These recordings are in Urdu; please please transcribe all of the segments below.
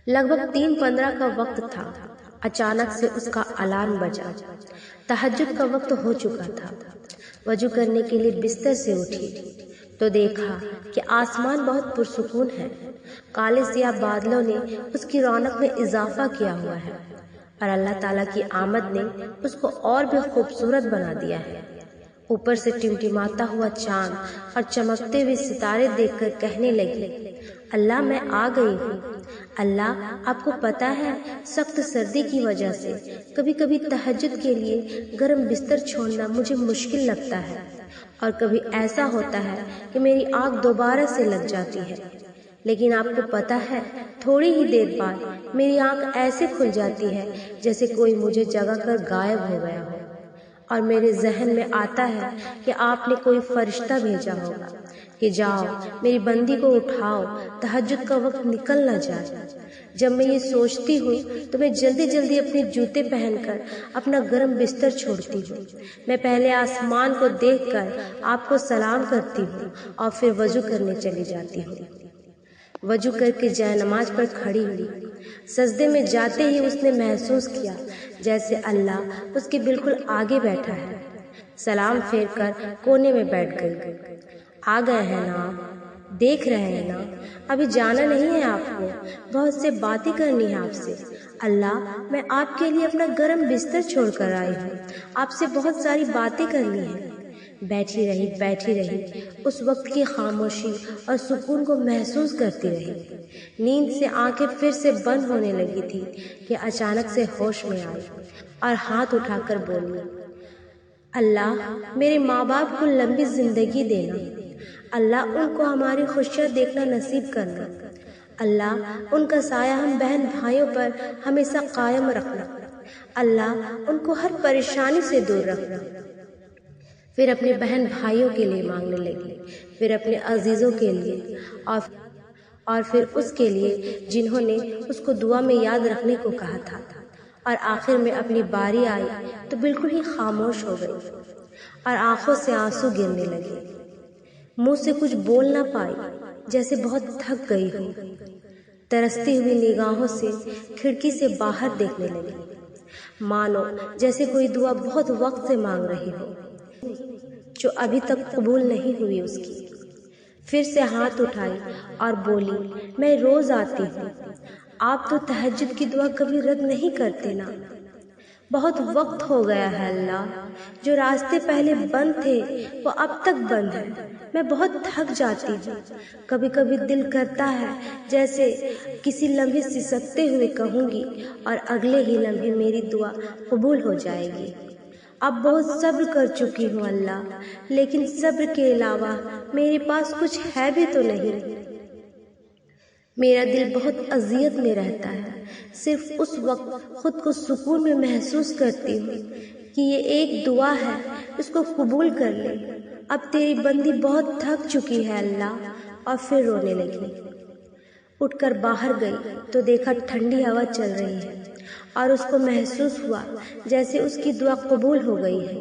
لگ بھگ 3:15 کا وقت تھا۔ اچانک سے اس کا الارم بجا۔ تہجد کا وقت ہو چکا تھا۔ وضو کرنے کے لیے بستر سے اٹھی تو دیکھا کہ آسمان بہت پرسکون ہے۔ کالے سیاہ بادلوں نے اس کی رونق میں اضافہ کیا ہوا ہے اور اللہ تعالیٰ کی آمد نے اس کو اور بھی خوبصورت بنا دیا ہے۔ اوپر سے ٹمٹماتا ہوا چاند اور چمکتے ہوئے ستارے دیکھ کر کہنے لگی، اللہ میں آ گئی ہوں۔ اللہ، آپ کو پتہ ہے سخت سردی کی وجہ سے کبھی کبھی تہجد کے لیے گرم بستر چھوڑنا مجھے مشکل لگتا ہے، اور کبھی ایسا ہوتا ہے کہ میری آنکھ دوبارہ سے لگ جاتی ہے، لیکن آپ کو پتہ ہے تھوڑی ہی دیر بعد میری آنکھ ایسے کھل جاتی ہے جیسے کوئی مجھے جگا کر غائب ہو گیا ہو، اور میرے ذہن میں آتا ہے کہ آپ نے کوئی فرشتہ بھیجا ہوگا کہ جاؤ میری بندی کو اٹھاؤ، تہجد کا وقت نکل نہ جائے۔ جب میں یہ سوچتی ہوں تو میں جلدی جلدی اپنے جوتے پہن کر اپنا گرم بستر چھوڑتی ہوں۔ میں پہلے آسمان کو دیکھ کر آپ کو سلام کرتی ہوں اور پھر وضو کرنے چلی جاتی ہوں۔ وضو کر کے جائے نماز پر کھڑی ہوئی۔ سجدے میں جاتے ہی اس نے محسوس کیا جیسے اللہ اس کے بالکل آگے بیٹھا ہے۔ سلام پھیر کر کونے میں بیٹھ گئی۔ آ گئے ہیں نا آپ؟ دیکھ رہے ہیں نا؟ ابھی جانا نہیں ہے آپ کو؟ بہت سے باتیں کرنی ہے آپ سے۔ اللہ، میں آپ کے لیے اپنا گرم بستر چھوڑ کر آئی ہوں، آپ سے بہت ساری باتیں کرنی ہیں۔ بیٹھی رہی اس وقت کی خاموشی اور سکون کو محسوس کرتی رہی۔ نیند سے آنکھیں پھر سے بند ہونے لگی تھی کہ اچانک سے ہوش میں آئی اور ہاتھ اٹھا کر بولی، اللہ، میرے ماں باپ کو لمبی زندگی دینا۔ اللہ، ان کو ہماری خوشیاں دیکھنا نصیب کرنا۔ اللہ، ان کا سایہ ہم بہن بھائیوں پر ہمیشہ قائم رکھنا۔ اللہ، ان کو ہر پریشانی سے دور رکھنا۔ پھر اپنے بہن بھائیوں کے لیے مانگنے لگی، پھر اپنے عزیزوں کے لیے، اور پھر اس کے لیے جنہوں نے اس کو دعا میں یاد رکھنے کو کہا تھا۔ اور آخر میں اپنی باری آئی تو بالکل ہی خاموش ہو گئی اور آنکھوں سے آنسو گرنے لگے۔ منہ سے کچھ بول نہ پائی، جیسے بہت تھک گئی ہو۔ ترستی ہوئی نگاہوں سے کھڑکی سے باہر دیکھنے لگی، مانو جیسے کوئی دعا بہت وقت سے مانگ رہی ہو جو ابھی تک قبول نہیں ہوئی اس کی۔ پھر سے ہاتھ اٹھائی اور بولی، میں روز آتی ہوں، آپ تو تہجد کی دعا کبھی رد نہیں کرتے نا۔ بہت وقت ہو گیا ہے اللہ، جو راستے پہلے بند تھے وہ اب تک بند ہیں۔ میں بہت تھک جاتی ہوں، کبھی کبھی دل کرتا ہے جیسے کسی لمحے سسکتے ہوئے کہوں گی اور اگلے ہی لمحے میری دعا قبول ہو جائے گی۔ اب بہت صبر کر چکی ہوں اللہ، لیکن صبر کے علاوہ میرے پاس کچھ ہے بھی تو نہیں۔ میرا دل بہت اذیت میں رہتا ہے، صرف اس وقت خود کو سکون میں محسوس کرتی ہوں کہ یہ ایک دعا ہے، اس کو قبول کر لے۔ اب تیری بندی بہت تھک چکی ہے اللہ۔ اور پھر رونے لگی۔ اٹھ کر باہر گئی تو دیکھا ٹھنڈی ہوا چل رہی ہے اور اس کو محسوس ہوا جیسے اس کی دعا قبول ہو گئی ہے۔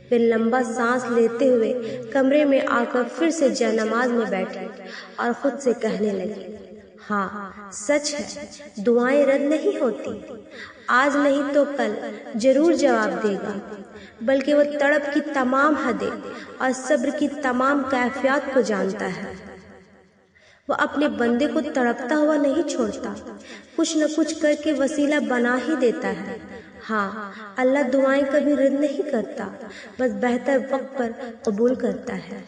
پھر لمبا سانس لیتے ہوئے کمرے میں آ کر پھر سے جائے نماز میں بیٹھی اور خود سے کہنے لگی، ہاں سچ ہے، دعائیں رد نہیں ہوتی۔ آج نہیں تو کل ضرور جواب دے گا، بلکہ وہ تڑپ کی تمام حدیں اور صبر کی تمام کیفیات کو جانتا ہے۔ وہ اپنے بندے کو تڑپتا ہوا نہیں چھوڑتا، کچھ نہ کچھ کر کے وسیلہ بنا ہی دیتا ہے۔ ہاں، اللہ دعائیں کبھی رد نہیں کرتا، بس بہتر وقت پر قبول کرتا ہے۔